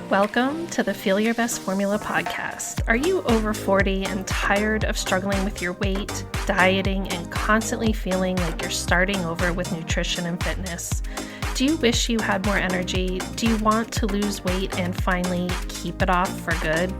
Welcome to the Feel Your Best Formula podcast. Are you over 40 and tired of struggling with your weight, dieting, and constantly feeling like you're starting over with nutrition and fitness? Do you wish you had more energy? Do you want to lose weight and finally keep it off for good?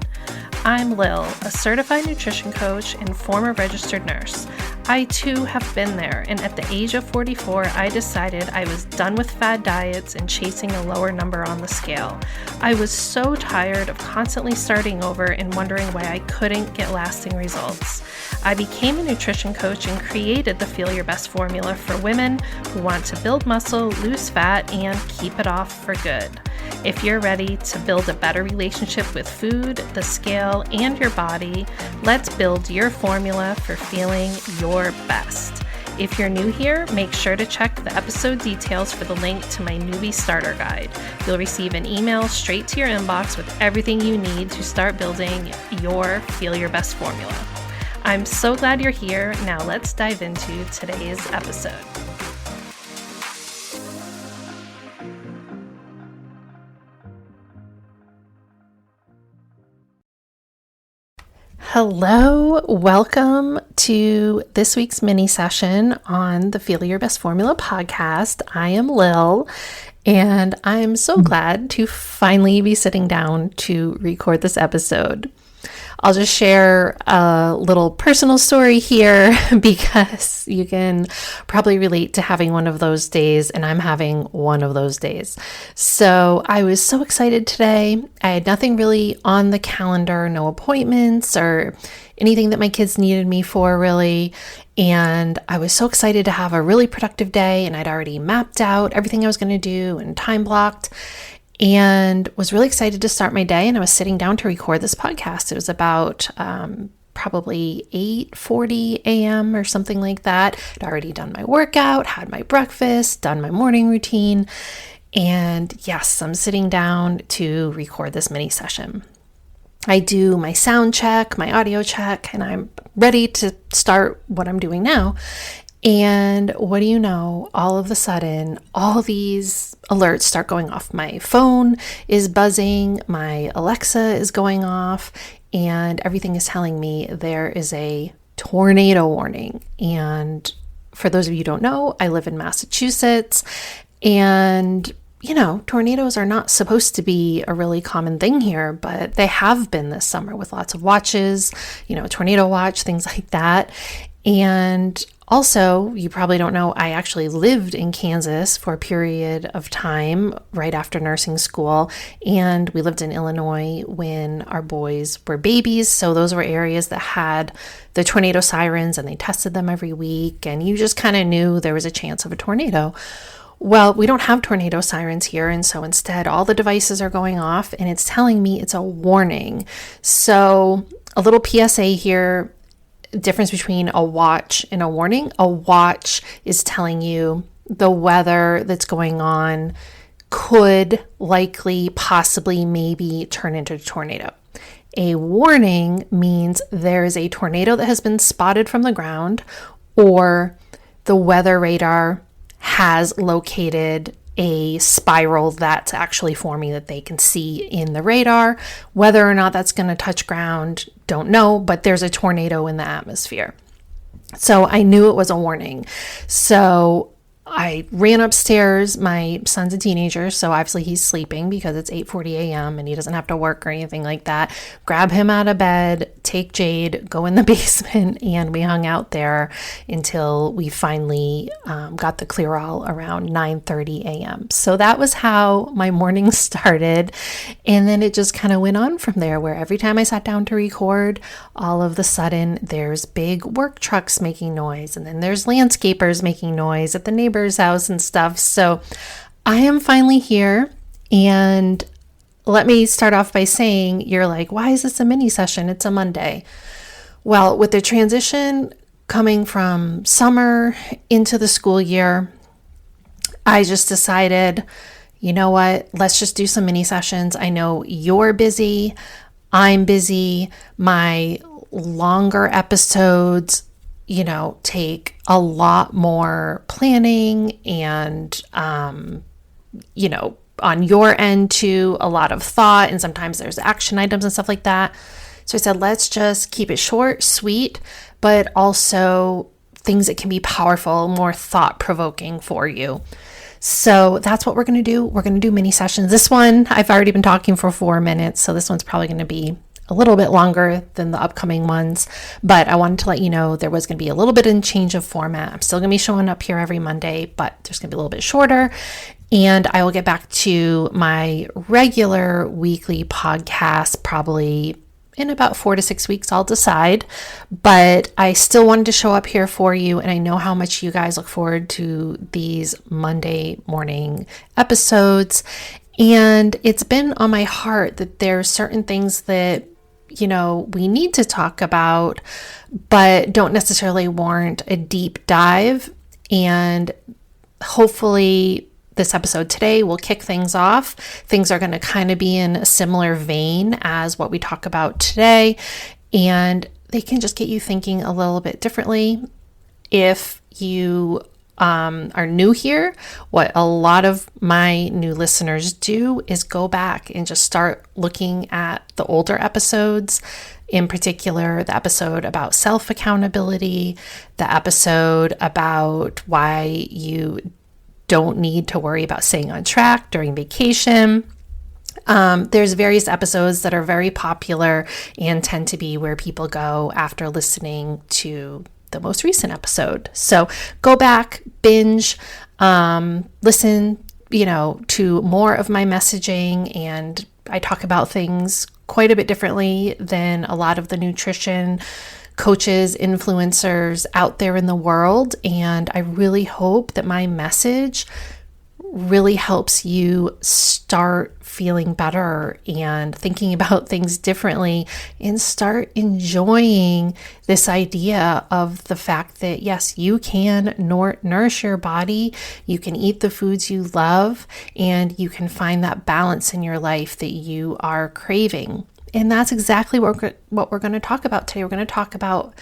I'm Lil, a certified nutrition coach and former registered nurse. I too have been there, and at the age of 44, I decided I was done with fad diets and chasing a lower number on the scale. I was so tired of constantly starting over and wondering why I couldn't get lasting results. I became a nutrition coach and created the Feel Your Best formula for women who want to build muscle, lose fat, and keep it off for good. If you're ready to build a better relationship with food, the scale, and your body, let's build your formula for feeling your best. If you're new here, make sure to check the episode details for the link to my newbie starter guide. You'll receive an email straight to your inbox with everything you need to start building your Feel Your Best formula. I'm so glad you're here. Now let's dive into today's episode. Hello, welcome to this week's mini session on the Feel Your Best Formula podcast. I am Lil, and I'm so glad to finally be sitting down to record this episode. I'll just share a little personal story here because you can probably relate to having one of those days, and I'm having one of those days. So I was so excited today. I had nothing really on the calendar, no appointments or anything that my kids needed me for really. And I was so excited to have a really productive day, and I'd already mapped out everything I was going to do and time blocked. And was really excited to start my day, and I was sitting down to record this podcast. It was about probably 8:40 a.m. or something like that. I'd already done my workout, had my breakfast, done my morning routine, and yes, I'm sitting down to record this mini session. I do my sound check, my audio check, and I'm ready to start what I'm doing now. And what do you know, all of a sudden, all these alerts start going off. My phone is buzzing, my Alexa is going off, and everything is telling me there is a tornado warning. And for those of you who don't know, I live in Massachusetts, and tornadoes are not supposed to be a really common thing here, but they have been this summer with lots of watches, tornado watch, things like that. And also, you probably don't know, I actually lived in Kansas for a period of time right after nursing school, and we lived in Illinois when our boys were babies. So those were areas that had the tornado sirens, and they tested them every week, and you just kind of knew there was a chance of a tornado. Well, we don't have tornado sirens here, and so instead all the devices are going off, and it's telling me it's a warning. So a little PSA here. Difference between a watch and a warning. A watch is telling you the weather that's going on could likely, possibly, maybe turn into a tornado. A warning means there is a tornado that has been spotted from the ground, or the weather radar has located a spiral that's actually forming that they can see in the radar. Whether or not that's going to touch ground, don't know, but there's a tornado in the atmosphere. So I knew it was a warning. So I ran upstairs. My son's a teenager, so obviously he's sleeping because it's 8:40 a.m. and he doesn't have to work or anything like that. Grab him out of bed, take Jade, go in the basement, and we hung out there until we finally got the clear all around 9:30 a.m. So that was how my morning started, and then it just kind of went on from there, where every time I sat down to record, all of a sudden there's big work trucks making noise, and then there's landscapers making noise at the neighbor's house and stuff. So I am finally here, and let me start off by saying, you're like, why is this a mini session? It's a Monday. Well, with the transition coming from summer into the school year, I just decided, you know what, let's just do some mini sessions. I know you're busy. I'm busy. My longer episodes, take a lot more planning and, on your end too, a lot of thought, and sometimes there's action items and stuff like that. So I said, let's just keep it short, sweet, but also things that can be powerful, more thought-provoking for you. So that's what we're going to do. We're going to do mini sessions. This one, I've already been talking for 4 minutes, so this one's probably going to be a little bit longer than the upcoming ones, but I wanted to let you know there was going to be a little bit of change of format. I'm still going to be showing up here every Monday, but there's going to be a little bit shorter, and I will get back to my regular weekly podcast probably in about 4 to 6 weeks. I'll decide, but I still wanted to show up here for you, and I know how much you guys look forward to these Monday morning episodes, and it's been on my heart that there's certain things that we need to talk about, but don't necessarily warrant a deep dive. And hopefully this episode today will kick things off. Things are going to kind of be in a similar vein as what we talk about today, and they can just get you thinking a little bit differently. If you are new here, what a lot of my new listeners do is go back and just start looking at the older episodes, in particular, the episode about self-accountability, the episode about why you don't need to worry about staying on track during vacation. There's various episodes that are very popular and tend to be where people go after listening to the most recent episode. So go back, binge, listen, to more of my messaging, and I talk about things quite a bit differently than a lot of the nutrition coaches, influencers out there in the world. And I really hope that my message really helps you start feeling better and thinking about things differently, and start enjoying this idea of the fact that yes, you can nourish your body, you can eat the foods you love, and you can find that balance in your life that you are craving. And that's exactly what we're going to talk about today. We're going to talk about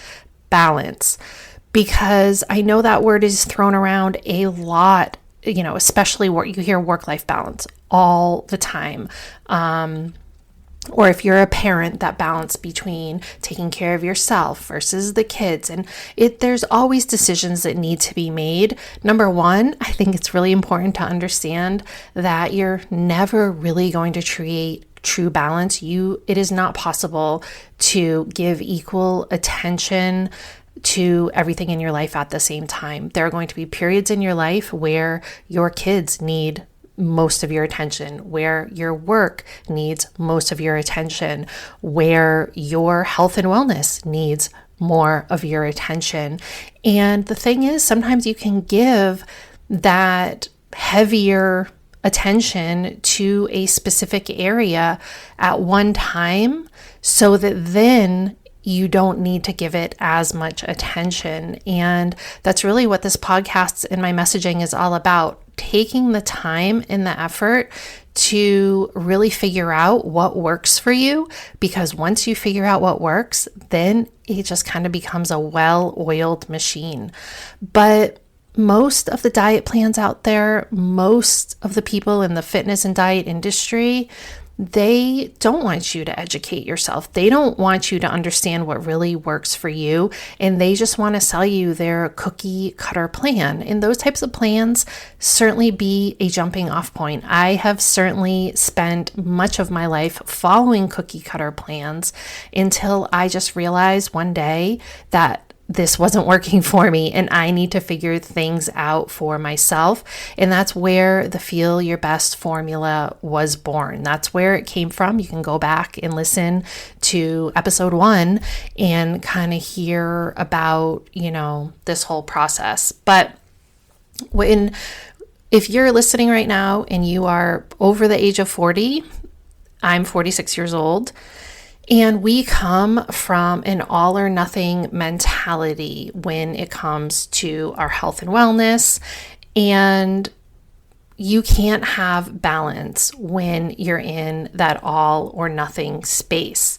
balance, because I know that word is thrown around a lot, especially where you hear work-life balance all the time. Or if you're a parent, that balance between taking care of yourself versus the kids. And there's always decisions that need to be made. Number one, I think it's really important to understand that you're never really going to create true balance. It is not possible to give equal attention to everything in your life at the same time. There are going to be periods in your life where your kids need most of your attention, where your work needs most of your attention, where your health and wellness needs more of your attention. And the thing is, sometimes you can give that heavier attention to a specific area at one time, so that then you don't need to give it as much attention. And that's really what this podcast and my messaging is all about. Taking the time and the effort to really figure out what works for you, because once you figure out what works, then it just kind of becomes a well-oiled machine. But most of the diet plans out there, most of the people in the fitness and diet industry, they don't want you to educate yourself. They don't want you to understand what really works for you. And they just want to sell you their cookie cutter plan. And those types of plans certainly be a jumping off point. I have certainly spent much of my life following cookie cutter plans until I just realized one day that this wasn't working for me and I need to figure things out for myself. And that's where the Feel Your Best formula was born. That's where it came from. You can go back and listen to episode 1 and kind of hear about, this whole process. But if you're listening right now and you are over the age of 40, I'm 46 years old. And we come from an all or nothing mentality when it comes to our health and wellness. And you can't have balance when you're in that all or nothing space.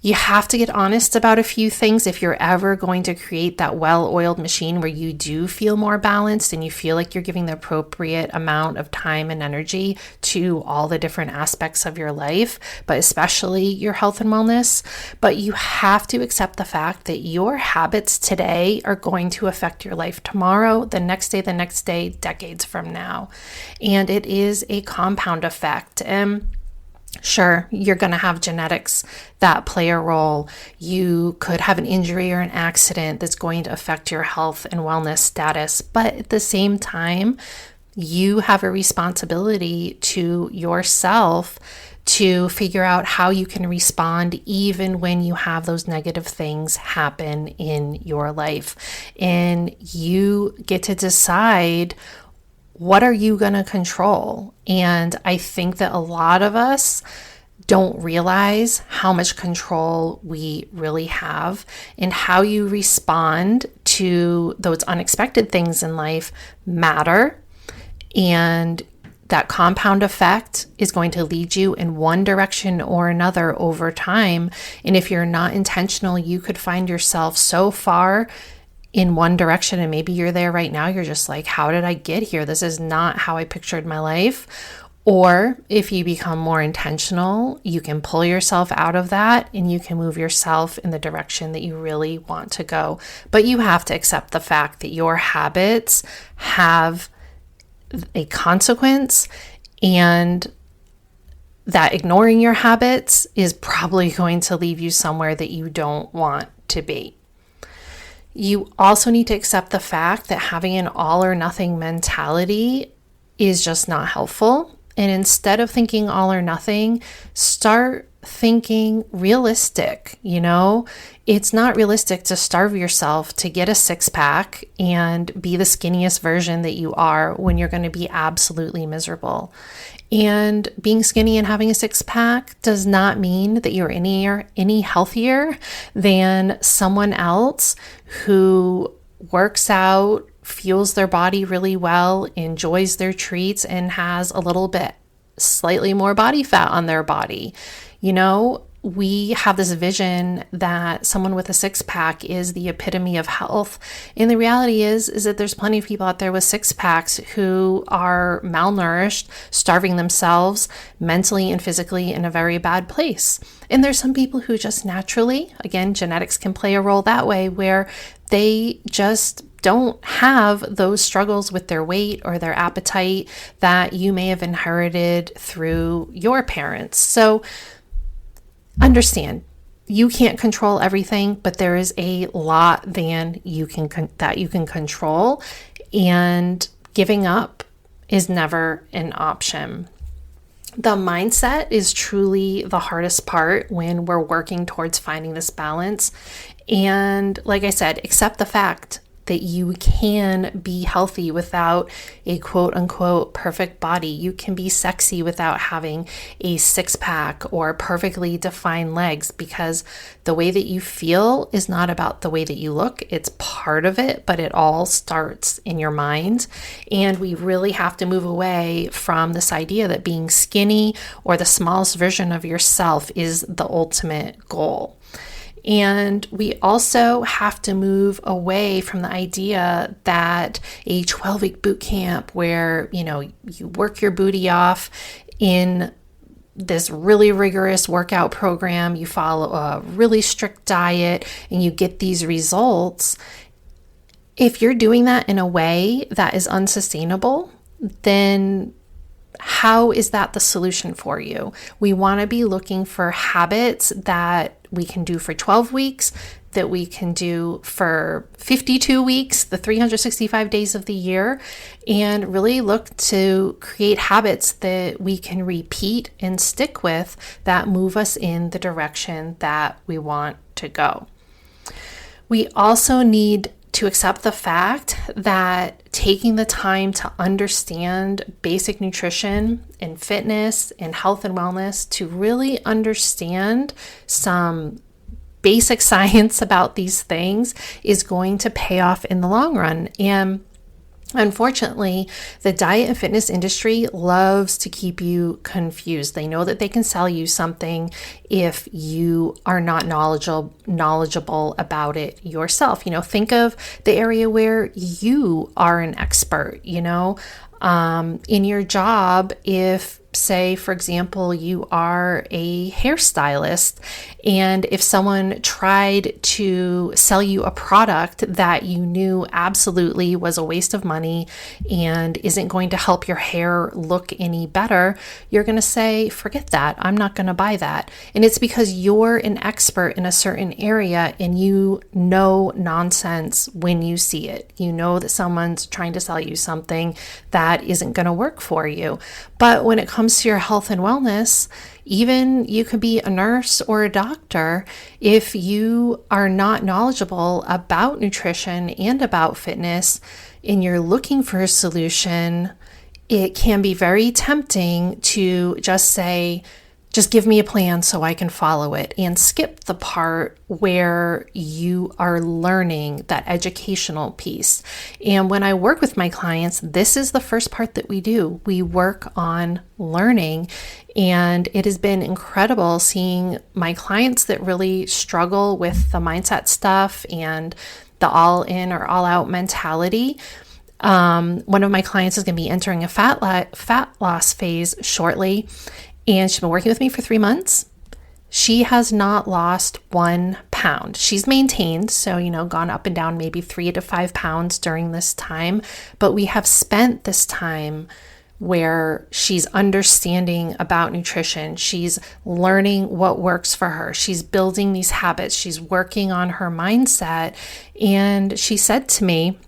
You have to get honest about a few things if you're ever going to create that well-oiled machine where you do feel more balanced and you feel like you're giving the appropriate amount of time and energy to all the different aspects of your life, but especially your health and wellness. But you have to accept the fact that your habits today are going to affect your life tomorrow, the next day, decades from now. And it is a compound effect. Sure, you're going to have genetics that play a role. You could have an injury or an accident that's going to affect your health and wellness status. But at the same time, you have a responsibility to yourself to figure out how you can respond even when you have those negative things happen in your life. And you get to decide, what are you going to control? And I think that a lot of us don't realize how much control we really have, and how you respond to those unexpected things in life matter. And that compound effect is going to lead you in one direction or another over time. And if you're not intentional, you could find yourself so far in one direction, and maybe you're there right now. You're just like, how did I get here? This is not how I pictured my life. Or if you become more intentional, you can pull yourself out of that and you can move yourself in the direction that you really want to go. But you have to accept the fact that your habits have a consequence, and that ignoring your habits is probably going to leave you somewhere that you don't want to be. You also need to accept the fact that having an all or nothing mentality is just not helpful. And instead of thinking all or nothing, start thinking realistic. It's not realistic to starve yourself to get a six-pack and be the skinniest version that you are when you're going to be absolutely miserable. And being skinny and having a six-pack does not mean that you're any healthier than someone else who works out, fuels their body really well, enjoys their treats, and has a little bit slightly more body fat on their body. We have this vision that someone with a six-pack is the epitome of health. And the reality is that there's plenty of people out there with six-packs who are malnourished, starving themselves mentally and physically in a very bad place. And there's some people who just naturally, again, genetics can play a role that way, where they just don't have those struggles with their weight or their appetite that you may have inherited through your parents. So understand, you can't control everything, but there is a lot that you can control, and giving up is never an option. The mindset is truly the hardest part when we're working towards finding this balance. And like I said, accept the fact that you can be healthy without a quote unquote perfect body. You can be sexy without having a six-pack or perfectly defined legs, because the way that you feel is not about the way that you look. It's part of it, but it all starts in your mind. And we really have to move away from this idea that being skinny or the smallest version of yourself is the ultimate goal. And we also have to move away from the idea that a 12-week boot camp where, you work your booty off in this really rigorous workout program, you follow a really strict diet, and you get these results. If you're doing that in a way that is unsustainable, then how is that the solution for you? We want to be looking for habits that we can do for 12 weeks, that we can do for 52 weeks, the 365 days of the year, and really look to create habits that we can repeat and stick with that move us in the direction that we want to go. We also need to accept the fact that taking the time to understand basic nutrition and fitness and health and wellness, to really understand some basic science about these things, is going to pay off in the long run. And Unfortunately, the diet and fitness industry loves to keep you confused. They know that they can sell you something if you are not knowledgeable about it yourself. Think of the area where you are an expert, in your job. If, say, for example, you are a hairstylist, and if someone tried to sell you a product that you knew absolutely was a waste of money and isn't going to help your hair look any better, you're going to say, forget that, I'm not going to buy that. And it's because you're an expert in a certain area and you know nonsense when you see it. You know that someone's trying to sell you something that isn't going to work for you. But when it comes to your health and wellness, even you could be a nurse or a doctor, if you are not knowledgeable about nutrition and about fitness and you're looking for a solution, it can be very tempting to just say, just give me a plan so I can follow it, and skip the part where you are learning that educational piece. And when I work with my clients, this is the first part that we do. We work on learning, and it has been incredible seeing my clients that really struggle with the mindset stuff and the all in or all out mentality. One of my clients is going to be entering a fat loss phase shortly. And she's been working with me for 3 months. She has not lost 1 pound. She's maintained, so, gone up and down maybe 3 to 5 pounds during this time. But we have spent this time where she's understanding about nutrition. She's learning what works for her. She's building these habits. She's working on her mindset. And she said to me,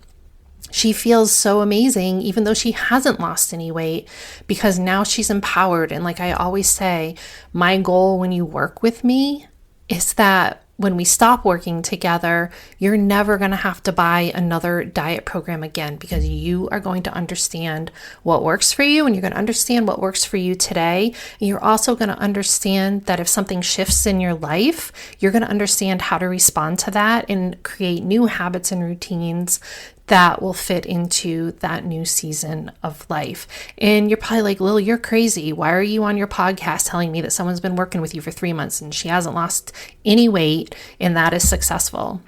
she feels so amazing, even though she hasn't lost any weight, because now she's empowered. And like I always say, my goal when you work with me is that when we stop working together, you're never going to have to buy another diet program again, because you are going to understand what works for you, and you're going to understand what works for you today. And you're also going to understand that if something shifts in your life, you're going to understand how to respond to that and create new habits and routines that will fit into that new season of life. And you're probably like, Lil, you're crazy. Why are you on your podcast telling me that someone's been working with you for 3 months and she hasn't lost any weight and that is successful?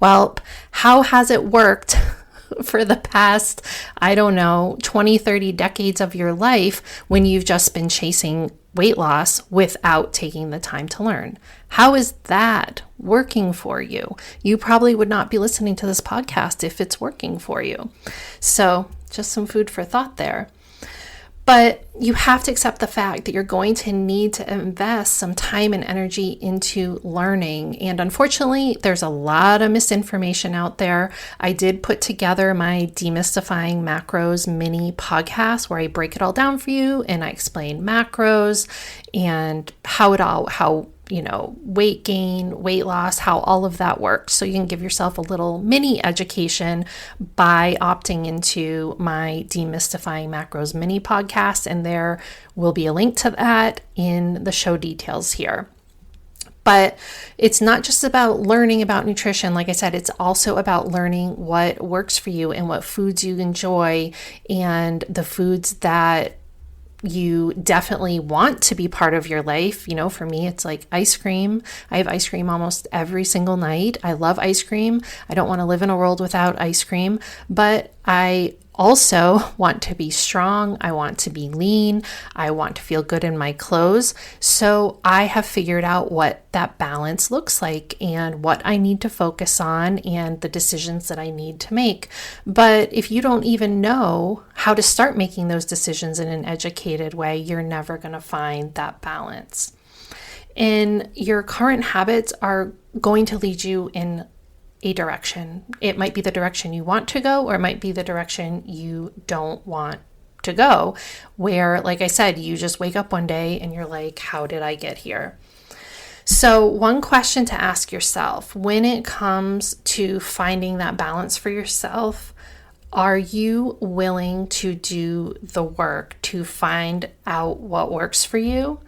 Well, how has it worked for the past, 20, 30 decades of your life when you've just been chasing weight loss without taking the time to learn? How is that working for you? You probably would not be listening to this podcast if it's working for you. So just some food for thought there. But you have to accept the fact that you're going to need to invest some time and energy into learning. And unfortunately, there's a lot of misinformation out there. I did put together my Demystifying Macros mini podcast where I break it all down for you and I explain macros and how weight gain, weight loss, how all of that works. So you can give yourself a little mini education by opting into my Demystifying Macros mini podcast. And there will be a link to that in the show details here. But it's not just about learning about nutrition. Like I said, it's also about learning what works for you and what foods you enjoy and the foods that you definitely want to be part of your life. For me, it's like ice cream. I have ice cream almost every single night. I love ice cream. I don't want to live in a world without ice cream, but I also want to be strong. I want to be lean. I want to feel good in my clothes. So I have figured out what that balance looks like and what I need to focus on and the decisions that I need to make. But if you don't even know how to start making those decisions in an educated way, you're never going to find that balance. And your current habits are going to lead you in a direction. It might be the direction you want to go, or it might be the direction you don't want to go, where, like I said, you just wake up one day and you're like, how did I get here? So one question to ask yourself when it comes to finding that balance for yourself, are you willing to do the work to find out what works for you?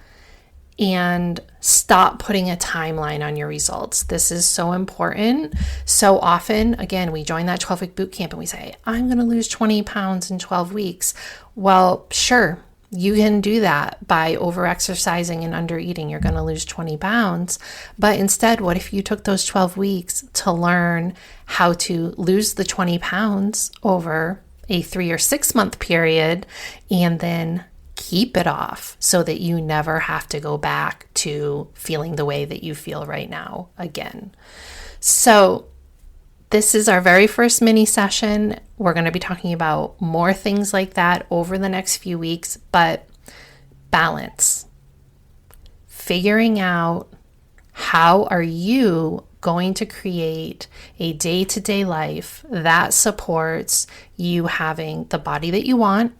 and stop putting a timeline on your results. This is so important. So often, again, we join that 12-week boot camp and we say, I'm going to lose 20 pounds in 12 weeks. Well, sure, you can do that by over-exercising and under-eating. You're going to lose 20 pounds. But instead, what if you took those 12 weeks to learn how to lose the 20 pounds over a 3 or 6 month period and then keep it off so that you never have to go back to feeling the way that you feel right now again. So this is our very first mini session. We're going to be talking about more things like that over the next few weeks, but balance. Figuring out how are you going to create a day-to-day life that supports you having the body that you want,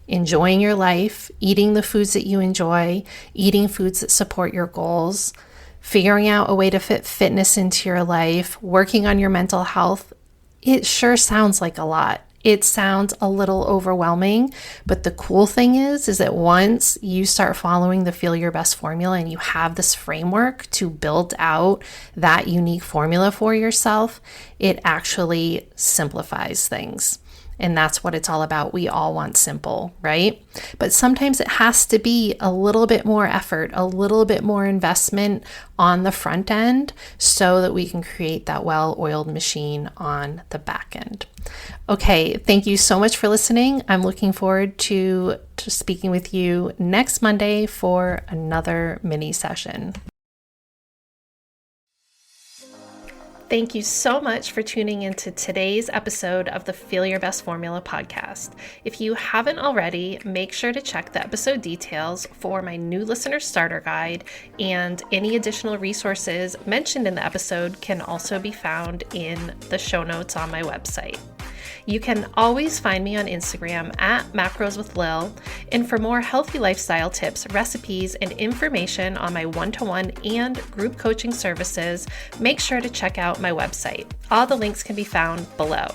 enjoying your life, eating the foods that you enjoy, eating foods that support your goals, figuring out a way to fit fitness into your life, working on your mental health. It sure sounds like a lot. It sounds a little overwhelming, but the cool thing is that once you start following the Feel Your Best formula and you have this framework to build out that unique formula for yourself, it actually simplifies things. And that's what it's all about. We all want simple, right? But sometimes it has to be a little bit more effort, a little bit more investment on the front end so that we can create that well-oiled machine on the back end. Okay, thank you so much for listening. I'm looking forward to speaking with you next Monday for another mini session. Thank you so much for tuning into today's episode of the Feel Your Best Formula podcast. If you haven't already, make sure to check the episode details for my new listener starter guide, and any additional resources mentioned in the episode can also be found in the show notes on my website. You can always find me on Instagram at Macros with Lil, and for more healthy lifestyle tips, recipes, and information on my one-to-one and group coaching services, make sure to check out my website. All the links can be found below.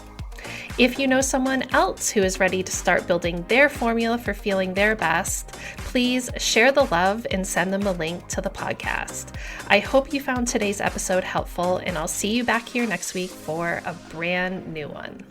If you know someone else who is ready to start building their formula for feeling their best, please share the love and send them a link to the podcast. I hope you found today's episode helpful, and I'll see you back here next week for a brand new one.